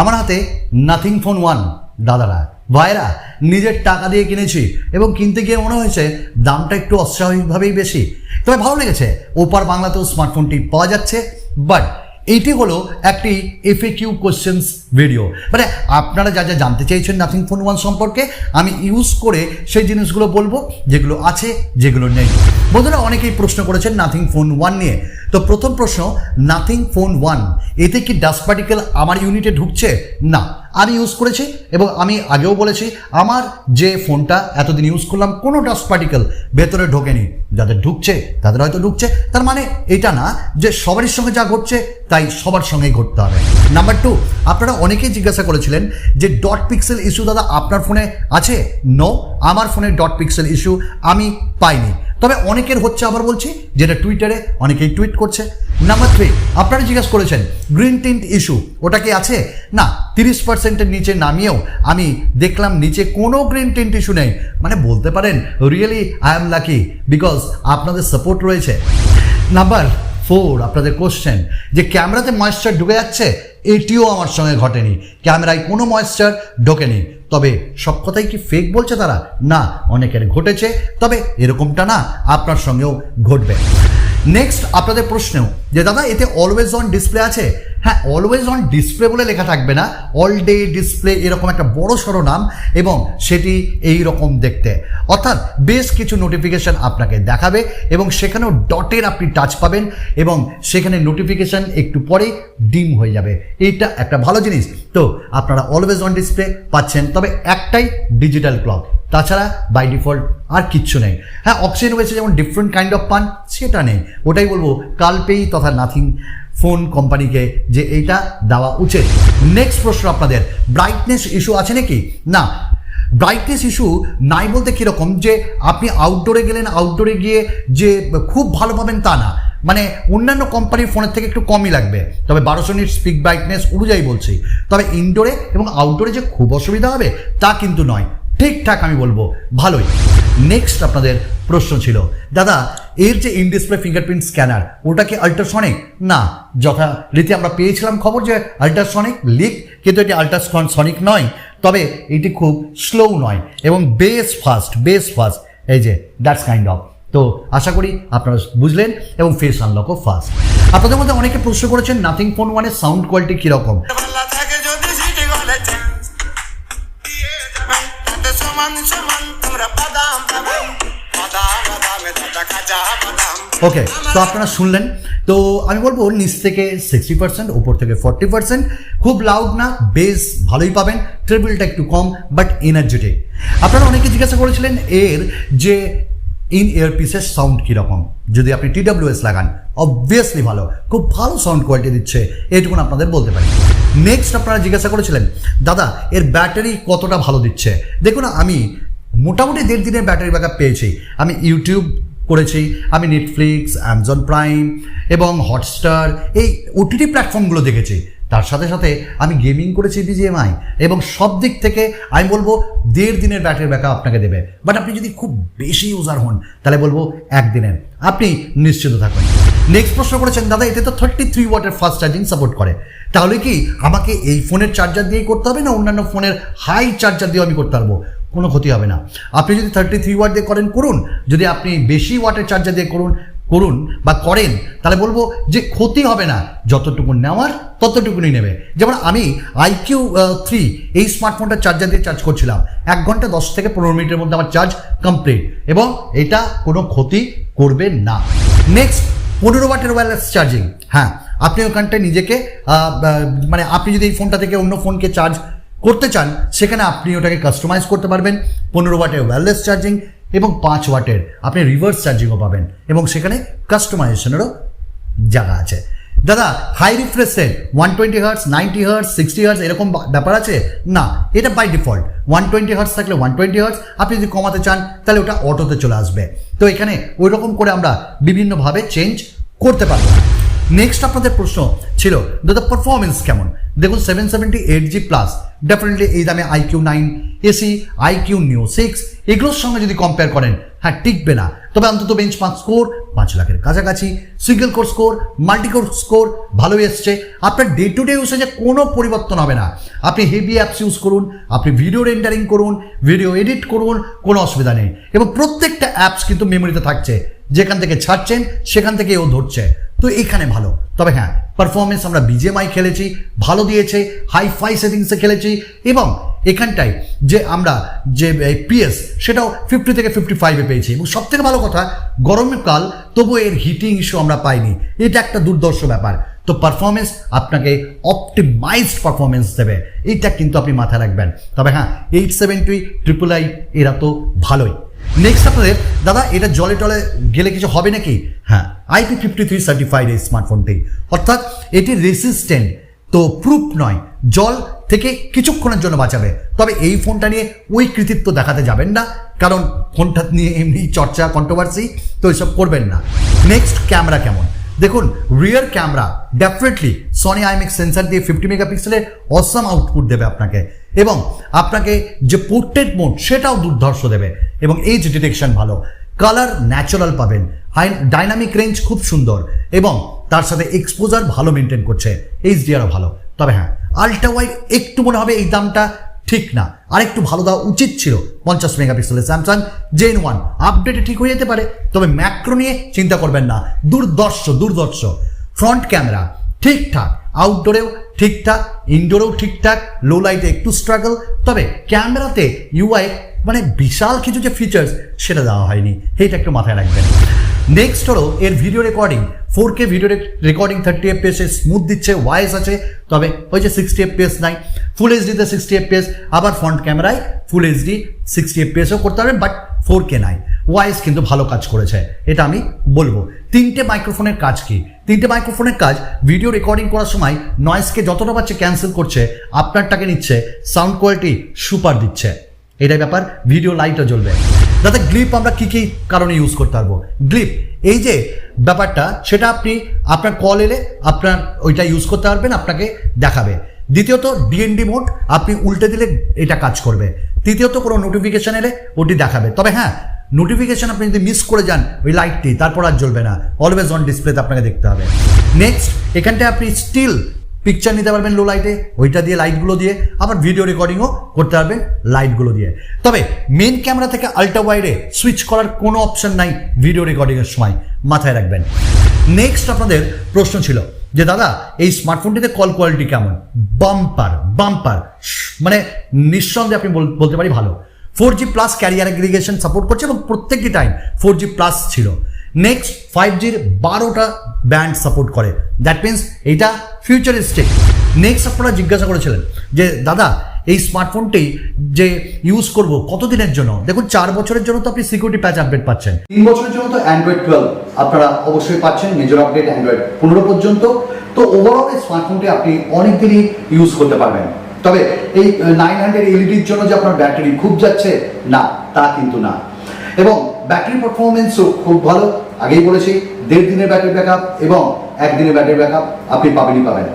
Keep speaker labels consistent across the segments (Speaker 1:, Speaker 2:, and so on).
Speaker 1: আমার হাতে nothing phone 1 দাদারা ভাইরা নিজের টাকা দিয়ে কিনেছি এবং কিনতে গিয়ে মনে হয়েছে দামটা একটু অস্বাভাবিকভাবেই বেশি, তবে ভালো লেগেছে। ওপার বাংলাতেও স্মার্টফোনটি পাওয়া যাচ্ছে। বাট এইটি হলো একটি FAQ কোশ্চেন্স ভিডিও, মানে আপনারা যা যা জানতে চাইছেন নাথিং ফোন 1 সম্পর্কে আমি ইউজ করে সেই জিনিসগুলো বলবো, যেগুলো আছে যেগুলো নেই। বন্ধুরা অনেকেই প্রশ্ন করেছেন নাথিং ফোন 1 নিয়ে। তো প্রথম প্রশ্ন, নাথিং ফোন 1 এতে কি ডাস্ট পার্টিকেল আমার ইউনিটে ঢুকছে? না, আমি ইউজ করেছি এবং আমি আগেও বলেছি আমার যে ফোনটা এতদিন ইউজ করলাম কোনো ডাস্ট পার্টিকেল ভেতরে ঢোকেনি। যাদের ঢুকছে তাদের হয়তো ঢুকছে, তার মানে এটা না যে সবারই সঙ্গে যা ঘটছে তাই সবার সঙ্গেই ঘটতে হবে। নাম্বার 2, আপনারা অনেকেই জিজ্ঞাসা করেছিলেন যে ডট পিক্সেল ইস্যু দাদা আপনার ফোনে আছে? নো, আমার ফোনে ডট পিক্সেল ইস্যু আমি পাইনি, তবে অনেকের হচ্ছে। আবার বলছি, যেটা টুইটারে অনেকেই টুইট করছে। নাম্বার 3, আপনারা জিজ্ঞাসা করেছেন গ্রিন টিন্ট ইস্যু ওটা কি আছে? না, 30%-এর নিচে নামিয়েও আমি দেখলাম নিচে কোনো গ্রিন টিন্ট ইস্যু নেই। মানে বলতে পারেন really I am lucky, because আপনাদের সাপোর্ট রয়েছে। নাম্বার 4, আপনাদের কোশ্চেন যে ক্যামেরাতে ময়েশ্চার ঢুকে যাচ্ছে, এটিও আমার সঙ্গে ঘটেনি। ক্যামেরায় কোনো ময়েশ্চার ঢোকেনি। তবে সব কথাই কি ফেক বলছে তারা? না, অনেকের ঘটেছে, তবে এরকমটা না আপনার সঙ্গেও ঘটবে। নেক্সট আপনাদের প্রশ্ন যে দাদা এতে অলওয়েজ অন ডিসপ্লে আছে? হ্যাঁ, অলওয়েজ অন ডিসপ্লে বলে লেখা থাকবে না, অল ডে ডিসপ্লে এরকম একটা বড় সড়ো নাম, এবং সেটি এই রকম দেখতে, অর্থাৎ বেশ কিছু নোটিফিকেশান আপনাকে দেখাবে এবং সেখানেও ডটের আপনি টাচ পাবেন এবং সেখানে নোটিফিকেশান একটু পরেই ডিম হয়ে যাবে। এইটা একটা ভালো জিনিস। তো আপনারা অলওয়েজ অন ডিসপ্লে পাচ্ছেন, তবে একটাই ডিজিটাল ক্লক, তাছাড়া বাই ডিফল্ট আর কিচ্ছু নেই। হ্যাঁ, অপশন রয়েছে যেমন ডিফারেন্ট কাইন্ড অফ পান, সেটা নেই। ওটাই বলবো কালপেই তথা নাথিং ফোন কোম্পানিকে যে এইটা দেওয়া উচিত। নেক্সট প্রশ্ন আপনাদের, ব্রাইটনেস ইস্যু আছে নাকি? না, ব্রাইটনেস ইস্যু নাই বলতে কীরকম যে আপনি আউটডোরে গেলেন, আউটডোরে গিয়ে যে খুব ভালো পাবেন তা না, মানে অন্যান্য কোম্পানির ফোনের থেকে একটু কমই লাগবে। তবে 1200 নিট স্পিক ব্রাইটনেস অনুযায়ী বলছি। তবে ইনডোরে এবং আউটডোরে যে খুব অসুবিধা হবে তা কিন্তু নয়, ঠিকঠাক আমি বলবো ভালোই। নেক্সট আপনাদের প্রশ্ন ছিল দাদা এর যে ইন ডিসপ্লে ফিঙ্গারপ্রিন্ট স্ক্যানার ওটা কি আল্ট্রাসনিক? না, যথারীতি আমরা পেয়েছিলাম খবর যে আল্ট্রাসনিক লিক, কিন্তু এটি আল্ট্রাসনিক নয়, তবে এটি খুব স্লো নয় এবং বেশ ফাস্ট। এই যে দ্যাটস কাইন্ড অফ। তো আশা করি আপনারা বুঝলেন এবং ফেস আনলকও ফাস্ট। আপনাদের মধ্যে অনেকে প্রশ্ন করেছেন নাথিং ফোন 1-এর সাউন্ড কোয়ালিটি কীরকম? ওকে, তো আপনারা শুনলেন। তো আমি বলবো নিচ থেকে 60%, উপর থেকে 40%, খুব লাউড না, বেস ভালোই পাবেন, ট্রেবলটা একটু কম বাট এনার্জেটিক। আপনারা অনেকে জিজ্ঞাসা করেছিলেন এর যে ইন ইয়ারপিসের সাউন্ড কীরকম। যদি আপনি TWS লাগান অবভিয়াসলি ভালো, খুব ভালো সাউন্ড কোয়ালিটি দিচ্ছে, এইটুকুন আপনাদের বলতে পারি। নেক্সট আপনারা জিজ্ঞাসা করেছিলেন দাদা এর ব্যাটারি কতটা ভালো দিচ্ছে। দেখুন, আমি মোটামুটি 1.5 দিনের ব্যাটারি ব্যাকআপ পেয়েছি। আমি ইউটিউব করেছি, আমি নেটফ্লিক্স, অ্যামাজন প্রাইম এবং হটস্টার এই OTT প্ল্যাটফর্মগুলো দেখেছি। তার সাথে সাথে আমি গেমিং করেছি BGMI, এবং সব দিক থেকে আমি বলবো 1.5 দিনের ব্যাটারি ব্যাকআপ আপনাকে দেবে। বাট আপনি যদি খুব বেশি ইউজার হন তাহলে বলবো 1 দিনের, আপনি নিশ্চিত থাকুন। নেক্সট প্রশ্ন করেছেন দাদা এতে তো 33 ওয়াটের ফাস্ট চার্জিং সাপোর্ট করে, তাহলে কি আমাকে এই ফোনের চার্জার দিয়েই করতে হবে না অন্যান্য ফোনের হাই চার্জার দিয়েও আমি করতে পারবো? কোনো ক্ষতি হবে না। আপনি যদি 33 ওয়াট দিয়ে করেন করুন, যদি আপনি বেশি ওয়াটের চার্জার দিয়ে করুন বা করেন তাহলে বলবো যে ক্ষতি হবে না, যতটুকু নেওয়ার ততটুকুনি নেবে। যেমন আমি IQ3 এই স্মার্টফোনটা চার্জার দিয়ে চার্জ করছিলাম, 1 ঘন্টা 10 থেকে 15 মিনিটের মধ্যে আমার চার্জ কমপ্লিট, এবং এটা কোনো ক্ষতি করবে না। নেক্সট 15 ওয়াটের ওয়্যারলেস চার্জিং। হ্যাঁ, আপনি ওখানটায় নিজেকে মানে আপনি যদি এই ফোনটা থেকে অন্য ফোনকে চার্জ করতে চান সেখানে আপনি ওটাকে কাস্টমাইজ করতে পারবেন। 15 ওয়াটের ওয়্যারলেস চার্জিং এবং 5 ওয়াটের আপনি রিভার্স চার্জিংও পাবেন, এবং সেখানে কাস্টমাইজেশনেরও জায়গা আছে। দাদা high refresh rate 120 hertz, 90 hertz, 60 hertz এরকম ব্যাপার আছে? না, এটা বাই ডিফল্ট 120 হার্টস থাকলে 120 হার্টস, আপনি যদি কমাতে চান তাহলে ওটা অটোতে চলে আসবে। তো এখানে ওই রকম করে আমরা বিভিন্নভাবে চেঞ্জ করতে পারবো। নেক্সট আপনাদের প্রশ্ন ছিল দাদা পারফরমেন্স কেমন? দেখুন 778G প্লাস ডেফিনেটলি এই দামে IQ9 AC, IQ Neo 6 এগুলোর সঙ্গে যদি কম্পেয়ার করেন, হ্যাঁ টিকবে না। তবে অন্তত বেঞ্চমার্ক স্কোর 5 লাখের কাছাকাছি, single core score, multi core score ভালোই এসছে। আপনার ডে টু ডে ইউসেজে কোনো পরিবর্তন হবে না। আপনি হেভি অ্যাপস ইউজ করুন, আপনি ভিডিও রেন্ডারিং করুন, ভিডিও এডিট করুন, কোনো অসুবিধা নেই। এবং প্রত্যেকটা অ্যাপস কিন্তু মেমোরিতে থাকছে, যেখান থেকে ছাড়ছেন সেখান থেকে ও ধরছে, তো এখানে ভালো। তবে হ্যাঁ, পারফরমেন্স আমরা বিজেএমআই খেলেছি, ভালো দিয়েছে, হাই-ফাই সেটিংসে খেলেছি, এবং এখানটায় যে আমরা যে পিএস সেটাও 50 থেকে 55-এ পেয়েছি। এবং সবথেকে ভালো কথা, গরমকাল তবু এর হিটিং ইস্যু আমরা পাইনি, এটা একটা দুর্দর্শ ব্যাপার। তো পারফরমেন্স আপনাকে অপটিমাইজড পারফরমেন্স দেবে, এইটা কিন্তু আপনি মাথায় রাখবেন। তবে হ্যাঁ, 870 XXI এরা তো ভালোই। নেক্সট আপনাদের দাদা এটা জলে টলে গেলে কিছু হবে নাকি? হ্যাঁ, IP53 সার্টিফাইড এই স্মার্টফোনটি, অর্থাৎ এটি রেসিস্ট্যান্ট, তো প্রুফ নয়, জল থেকে কিছুক্ষণের জন্য বাঁচাবে। তবে এই ফোনটা নিয়ে ওই কৃতিত্ব দেখাতে যাবেন না, কারণ ফোনটা নিয়ে এমনি চর্চা, কন্ট্রোভার্সি, তো এসব করবেন না। নেক্সট ক্যামেরা কেমন দেখুন, rear camera definitely Sony IMX sensor দিয়ে 50 মেগাপিক্সেলের অসাম আউটপুট দেবে আপনাকে, এবং আপনাকে যে পোর্ট্রেট মোড সেটাও দুর্ধর্ষ দেবে, এবং এজ ডিটেকশন ভালো, কালার ন্যাচারাল পাবেন, ডাইনামিক রেঞ্জ খুব সুন্দর, এবং তার সাথে এক্সপোজার ভালো মেনটেন করছে, এইচডিআরও ভালো। তবে হ্যাঁ, আল্ট্রা ওয়াইড একটু মনে হবে এই দামটা ঠিক না, আর একটু ভালো দেওয়া উচিত ছিল। 50 মেগাপিক্সেলের স্যামসাং জেন 1 আপডেটে ঠিক হয়ে যেতে পারে, তবে ম্যাক্রো নিয়ে চিন্তা করবেন না, দুর্দর্শ। ফ্রন্ট ক্যামেরা ঠিকঠাক, আউটডোরেও ঠিকঠাক, ইনডোরেও ঠিকঠাক, লো লাইটে একটু স্ট্রাগল, তবে ক্যামেরাতে ইউআই মানে বিশাল কিছু যে ফিচার্স সেটা দেওয়া হয়নি, এটা একটু মাথায় রাখবেন। নেক্সট হলো এর video recording, 4K video recording 30 FPS smooth দিচ্ছে, ওয়াইস আছে, তবে ওই যে 60 FPS নাই। ফুল এইচডিতে 60 FPS, আবার ফ্রন্ট ক্যামেরায় ফুল এইচডি 60 FPSও করতে পারবেন, বাট 4K নাই। ওয়াইস কিন্তু ভালো কাজ করেছে, এটা আমি বলবো। 3টে মাইক্রোফোনের কাজ কি? 3টে মাইক্রোফোনের কাজ, ভিডিও রেকর্ডিং করার সময় নয়েজকে যতটা পাচ্ছে ক্যান্সেল করছে, আপনারটাকে নিচ্ছে, সাউন্ড কোয়ালিটি সুপার দিচ্ছে, এটাই ব্যাপার। ভিডিও লাইটও জ্বলবে। যাতে গ্লিপ আমরা কী কারণে ইউজ করতে পারবো, গ্লিপ এই যে ব্যাপারটা, সেটা আপনি আপনার কল এলে আপনার ওইটা ইউজ করতে পারবেন, আপনাকে দেখাবে। দ্বিতীয়ত ডিএনডি মোড, আপনি উল্টে দিলে এটা কাজ করবে। তৃতীয়ত কোনো নোটিফিকেশন এলে ওটি দেখাবে। তবে হ্যাঁ, নোটিফিকেশন আপনি যদি মিস করে যান ওই লাইটটি, তারপর আর জ্বলবে না, অলওয়েজ অন ডিসপ্লেতে আপনাকে দেখতে হবে। নেক্সট, এখানটায় আপনি স্টিল পিকচার নিতে পারবেন লো লাইটে, ওইটা দিয়ে, লাইটগুলো দিয়ে, আবার ভিডিও রেকর্ডিংও করতে পারবেন লাইটগুলো দিয়ে। তবে মেন ক্যামেরা থেকে আল্ট্রা ওয়াইডে সুইচ করার কোনো অপশন নাই ভিডিও রেকর্ডিংয়ের সময়, মাথায় রাখবেন। নেক্সট আপনাদের প্রশ্ন ছিল যে দাদা এই স্মার্টফোনটিতে কল কোয়ালিটি কেমন? বাম্পার, মানে নিঃসন্দেহে আপনি বলতে পারি ভালো। 4G plus career aggregation support করছে, এবং প্রত্যেকটি টাইম 4G প্লাস ছিল। নেক্সট 5Gর 12টা ব্যান্ড সাপোর্ট করে, দ্যাট মিনস এইটা ফিউচারিস্টিক। নেক্সট আপনারা জিজ্ঞাসা করেছিলেন যে দাদা এই স্মার্টফোনটি যে ইউজ করব কতদিনের জন্য? দেখুন, 4 বছরের জন্য তো আপনি সিকিউরিটি প্যাচ আপডেট পাচ্ছেন, 3 বছরের জন্য তো অ্যান্ড্রয়েড 12 আপনারা অবশ্যই পাচ্ছেন, মেজর আপডেট অ্যান্ড্রয়েড 15 পর্যন্ত। তো ওভারঅল এই স্মার্টফোনটি আপনি অনেক দিনই ইউজ করতে পারবেন। তবে এই 900 এলইডির জন্য যে আপনার ব্যাটারি খুব যাচ্ছে না, তা কিন্তু না। এবং ব্যাটারি পারফরমেন্সও খুব ভালো, আগেই বলেছি, 1.5 দিনের ব্যাটারি ব্যাকআপ এবং 1 দিনের ব্যাটারি ব্যাকআপ আপনি পাবেন।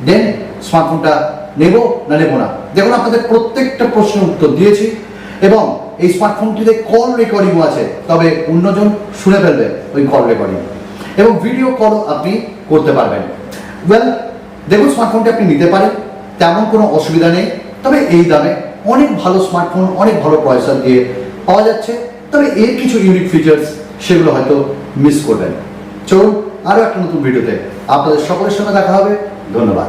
Speaker 1: দেন স্মার্টফোনটা নেব না নেব না, দেখুন আপনাদের প্রত্যেকটা প্রশ্নের উত্তর দিয়েছি, এবং এই স্মার্টফোনটিতে কল রেকর্ডিংও আছে, তবে অন্যজন শুনে ফেলবে ওই কল রেকর্ডিং, এবং ভিডিও কল আপনি করতে পারবেন। দেখুন স্মার্টফোনটি আপনি নিতে পারেন, তেমন কোনো অসুবিধা নেই। তবে এই দামে অনেক ভালো স্মার্টফোন, অনেক ভালো প্রসেসর দিয়ে পাওয়া যাচ্ছে, তবে এর কিছু ইউনিক ফিচার্স সেগুলো হয়তো মিস করবেন। চলুন আরও একটা নতুন ভিডিওতে আপনাদের সকলের সঙ্গে দেখা হবে। ধন্যবাদ।